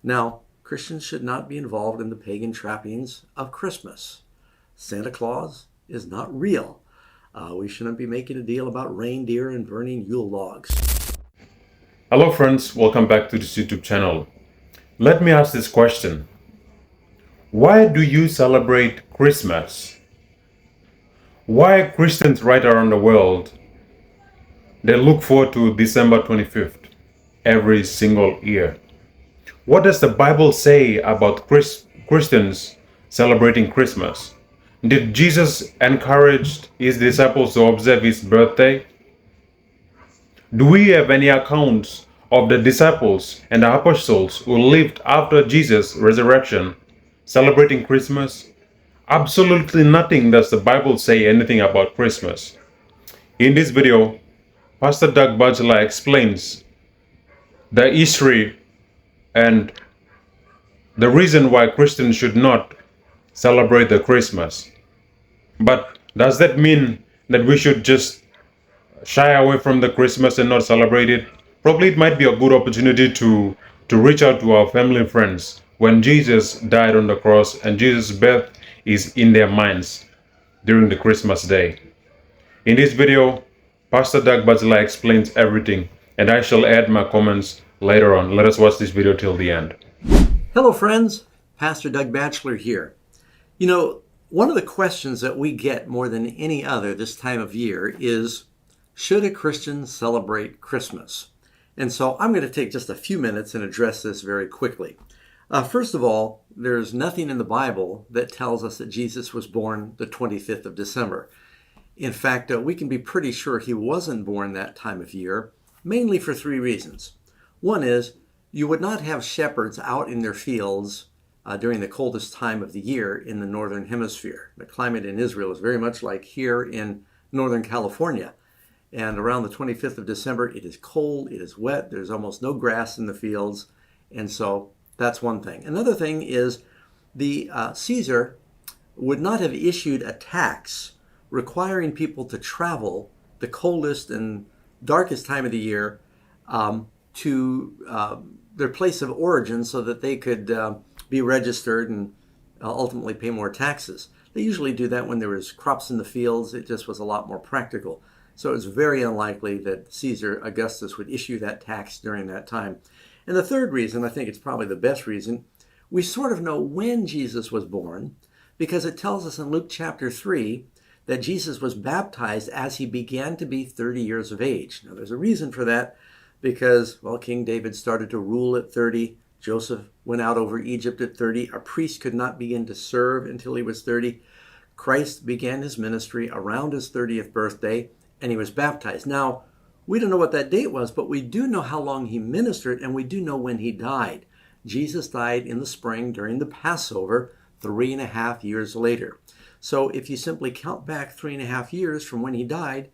Now, Christians should not be involved in the pagan trappings of Christmas. Santa Claus is not real. We shouldn't be making a deal about reindeer and burning Yule logs. Hello friends, welcome back to this YouTube channel. Let me ask this question. Why do you celebrate Christmas? Why Christians right around the world, they look forward to December 25th every single year? What does the Bible say about Christians celebrating Christmas? Did Jesus encourage his disciples to observe his birthday? Do we have any accounts of the disciples and the apostles who lived after Jesus' resurrection celebrating Christmas? Absolutely nothing does the Bible say anything about Christmas. In this video, Pastor Doug Batchelor explains the history and the reason why Christians should not celebrate the Christmas. But does that mean that we should just shy away from the Christmas and not celebrate it? Probably it might be a good opportunity to reach out to our family and friends when Jesus died on the cross and Jesus' birth is in their minds during the Christmas day. In this video, Pastor Doug Batchelor explains everything, and I shall add my comments later on. Let us watch this video till the end. Hello friends, Pastor Doug Batchelor here. You know, one of the questions that we get more than any other this time of year is, should a Christian celebrate Christmas? And so I'm going to take just a few minutes and address this very quickly. First of all, there's nothing in the Bible that tells us that Jesus was born the 25th of December. In fact, we can be pretty sure he wasn't born that time of year, mainly for three reasons. One is, you would not have shepherds out in their fields during the coldest time of the year in the northern hemisphere. The climate in Israel is very much like here in Northern California. And around the 25th of December, it is cold, it is wet, there's almost no grass in the fields. And so that's one thing. Another thing is the Caesar would not have issued a tax requiring people to travel the coldest and darkest time of the year to their place of origin so that they could be registered and ultimately pay more taxes. They usually do that when there was crops in the fields. It just was a lot more practical. So it's very unlikely that Caesar Augustus would issue that tax during that time. And the third reason, I think it's probably the best reason, we sort of know when Jesus was born because it tells us in Luke chapter 3 that Jesus was baptized as he began to be 30 years of age. Now there's a reason for that because, well, King David started to rule at 30. Joseph went out over Egypt at 30. A priest could not begin to serve until he was 30. Christ began his ministry around his 30th birthday, and he was baptized. Now, we don't know what that date was, but we do know how long he ministered, and we do know when he died. Jesus died in the spring during the Passover, 3.5 years later. So if you simply count back 3.5 years from when he died,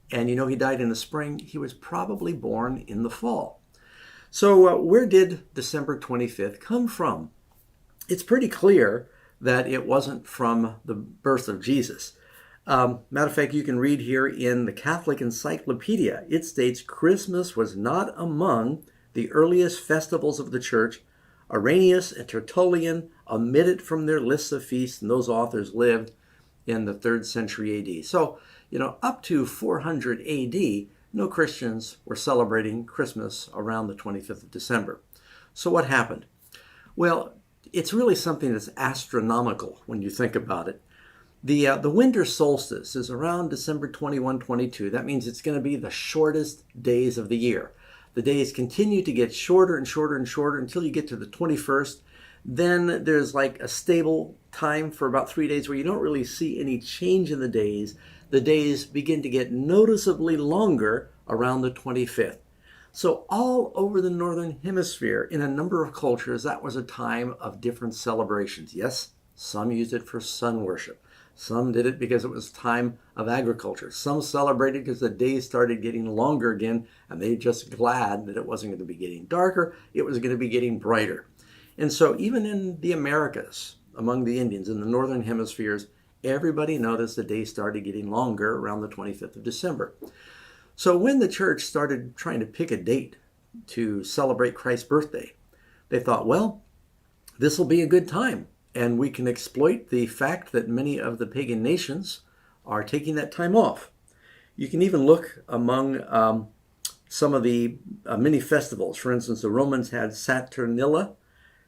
and you know he died in the spring, he was probably born in the fall. So where did December 25th come from? It's pretty clear that it wasn't from the birth of Jesus. Matter of fact, you can read here in the Catholic Encyclopedia, it states Christmas was not among the earliest festivals of the church. Irenaeus and Tertullian omitted from their lists of feasts, and those authors lived in the 3rd century AD. So, up to 400 AD, no Christians were celebrating Christmas around the 25th of December. So what happened? Well, it's really something that's astronomical when you think about it. The winter solstice is around December 21, 22. That means it's going to be the shortest days of the year. The days continue to get shorter and shorter and shorter until you get to the 21st. Then there's like a stable time for about 3 days where you don't really see any change in the days. The days begin to get noticeably longer around the 25th. So all over the Northern Hemisphere, in a number of cultures, that was a time of different celebrations. Yes, some used it for sun worship. Some did it because it was time of agriculture. Some celebrated because the days started getting longer again, and they were just glad that it wasn't going to be getting darker, it was going to be getting brighter. And so even in the Americas, among the Indians in the Northern Hemispheres, everybody noticed the days started getting longer around the 25th of December. So when the church started trying to pick a date to celebrate Christ's birthday, They thought, well, this will be a good time, and we can exploit the fact that many of the pagan nations are taking that time off. You can even look among some of the many festivals. For instance, the Romans had Saturnilla,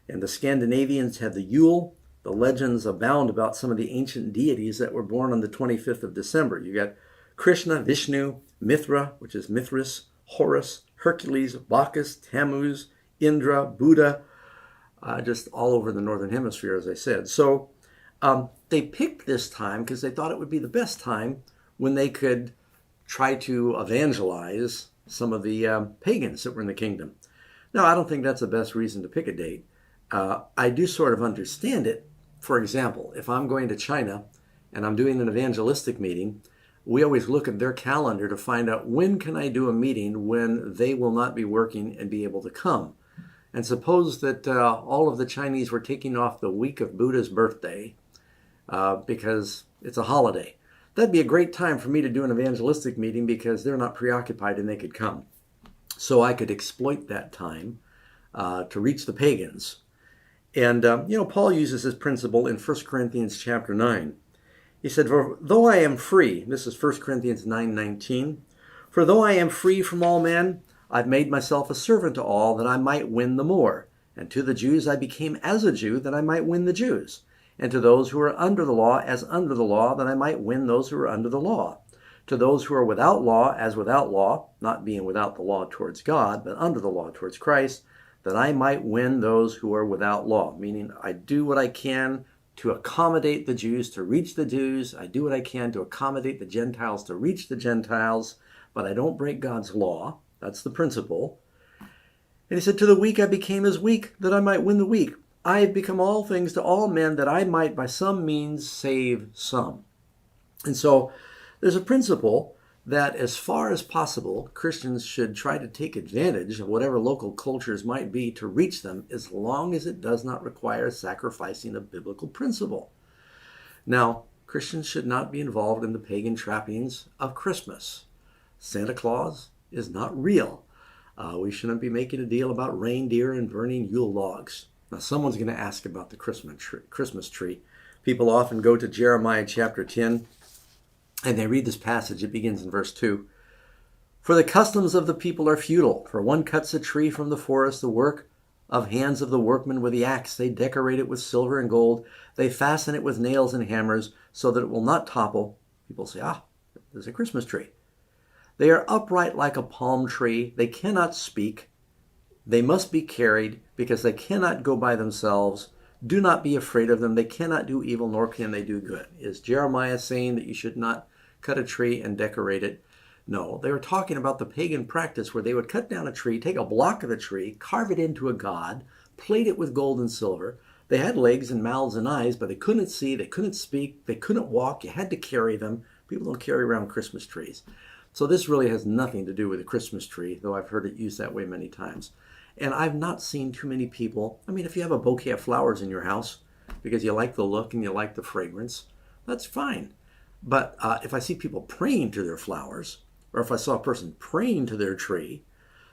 and the Scandinavians had the Yule. The legends abound about some of the ancient deities that were born on the 25th of December. You got Krishna, Vishnu, Mithra, which is Mithras, Horus, Hercules, Bacchus, Tammuz, Indra, Buddha, just all over the Northern Hemisphere, as I said. So they picked this time because they thought it would be the best time when they could try to evangelize some of the pagans that were in the kingdom. Now, I don't think that's the best reason to pick a date. I do sort of understand it. For example, if I'm going to China and I'm doing an evangelistic meeting, we always look at their calendar to find out when can I do a meeting when they will not be working and be able to come. And suppose that all of the Chinese were taking off the week of Buddha's birthday because it's a holiday. That'd be a great time for me to do an evangelistic meeting because they're not preoccupied and they could come. So I could exploit that time to reach the pagans. And, Paul uses this principle in 1 Corinthians chapter 9. He said, "For though I am free," this is 1 Corinthians 9:19, "for though I am free from all men, I've made myself a servant to all that I might win the more. And to the Jews I became as a Jew that I might win the Jews. And to those who are under the law as under the law that I might win those who are under the law. To those who are without law as without law, not being without the law towards God, but under the law towards Christ, that I might win those who are without law." Meaning I do what I can to accommodate the Jews, to reach the Jews. I do what I can to accommodate the Gentiles, to reach the Gentiles, but I don't break God's law. That's the principle. And he said, "To the weak I became as weak, that I might win the weak. I have become all things to all men, that I might by some means save some." And so there's a principle that as far as possible, Christians should try to take advantage of whatever local cultures might be to reach them, as long as it does not require sacrificing a biblical principle. Now, Christians should not be involved in the pagan trappings of Christmas. Santa Claus is not real. We shouldn't be making a deal about reindeer and burning Yule logs. Now, someone's going to ask about the Christmas tree. People often go to Jeremiah chapter 10, and they read this passage. It begins in verse 2. "For the customs of the people are futile. For one cuts a tree from the forest, the work of hands of the workmen with the axe. They decorate it with silver and gold. They fasten it with nails and hammers so that it will not topple." People say, there's a Christmas tree. "They are upright like a palm tree. They cannot speak. They must be carried because they cannot go by themselves. Do not be afraid of them. They cannot do evil, nor can they do good." Is Jeremiah saying that you should not cut a tree and decorate it? No, they were talking about the pagan practice where they would cut down a tree, take a block of the tree, carve it into a god, plate it with gold and silver. They had legs and mouths and eyes, but they couldn't see, they couldn't speak, they couldn't walk. You had to carry them. People don't carry around Christmas trees. So this really has nothing to do with a Christmas tree, though I've heard it used that way many times. And I've not seen too many people. I mean, if you have a bouquet of flowers in your house because you like the look and you like the fragrance, that's fine. But if I see people praying to their flowers, or if I saw a person praying to their tree,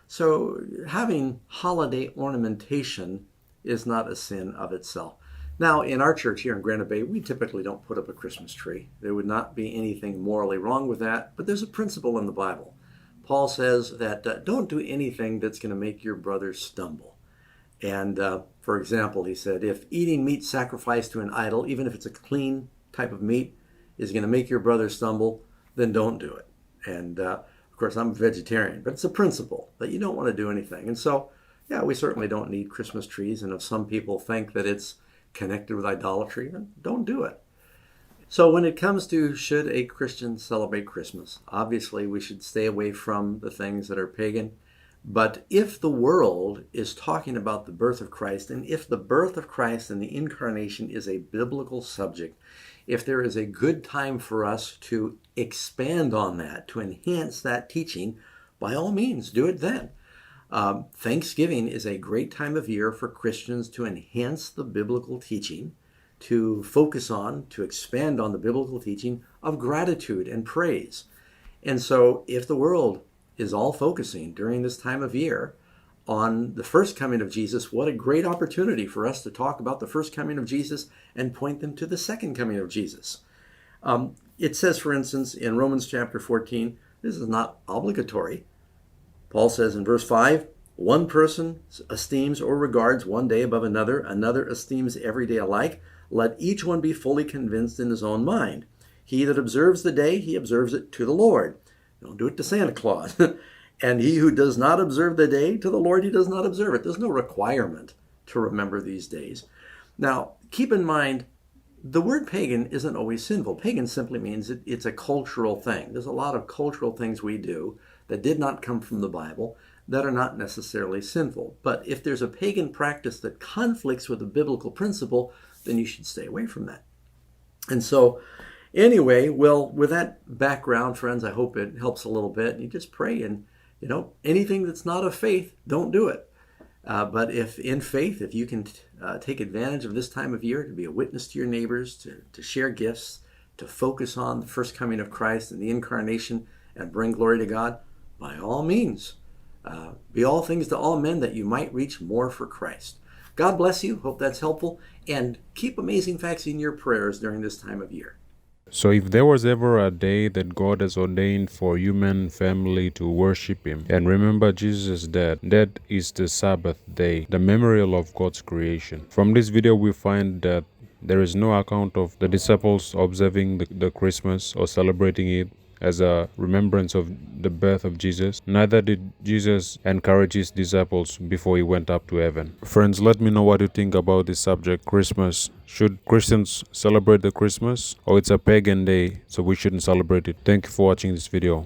so having holiday ornamentation is not a sin of itself. Now, in our church here in Granite Bay, we typically don't put up a Christmas tree. There would not be anything morally wrong with that, but there's a principle in the Bible. Paul says that don't do anything that's going to make your brother stumble. And for example, he said, if eating meat sacrificed to an idol, even if it's a clean type of meat, is going to make your brother stumble, then don't do it. And of course, I'm a vegetarian, but it's a principle that you don't want to do anything. And so, yeah, we certainly don't need Christmas trees. And if some people think that it's connected with idolatry, then don't do it. So when it comes to should a Christian celebrate Christmas, obviously we should stay away from the things that are pagan. But if the world is talking about the birth of Christ, and if the birth of Christ and the incarnation is a biblical subject, if there is a good time for us to expand on that, to enhance that teaching, by all means, do it then. Thanksgiving is a great time of year for Christians to enhance the biblical teaching, to focus on, to expand on the biblical teaching of gratitude and praise. And so if the world is all focusing during this time of year on the first coming of Jesus, what a great opportunity for us to talk about the first coming of Jesus and point them to the second coming of Jesus. It says, for instance, in Romans chapter 14, this is not obligatory. Paul says in verse 5, one person esteems or regards one day above another, another esteems every day alike. Let each one be fully convinced in his own mind. He that observes the day, he observes it to the Lord. Don't do it to Santa Claus. And he who does not observe the day, to the Lord he does not observe it. There's no requirement to remember these days. Now, keep in mind, the word pagan isn't always sinful. Pagan simply means it's a cultural thing. There's a lot of cultural things we do that did not come from the Bible that are not necessarily sinful. But if there's a pagan practice that conflicts with a biblical principle, then you should stay away from that. And so, anyway, well, with that background, friends, I hope it helps a little bit. You just pray, and anything that's not of faith, don't do it. But if in faith, if you can take advantage of this time of year to be a witness to your neighbors, to share gifts, to focus on the first coming of Christ and the incarnation and bring glory to God, by all means, be all things to all men that you might reach more for Christ. God bless you. Hope that's helpful. And keep Amazing Facts in your prayers during this time of year. So if there was ever a day that God has ordained for human family to worship Him and remember Jesus' death, that is the Sabbath day, the memorial of God's creation. From this video we find that there is no account of the disciples observing the Christmas or celebrating it as a remembrance of the birth of Jesus. Neither did Jesus encourage his disciples before he went up to heaven. Friends, let me know what you think about this subject, Christmas. Should Christians celebrate the Christmas, or it's a pagan day, so we shouldn't celebrate it? Thank you for watching this video.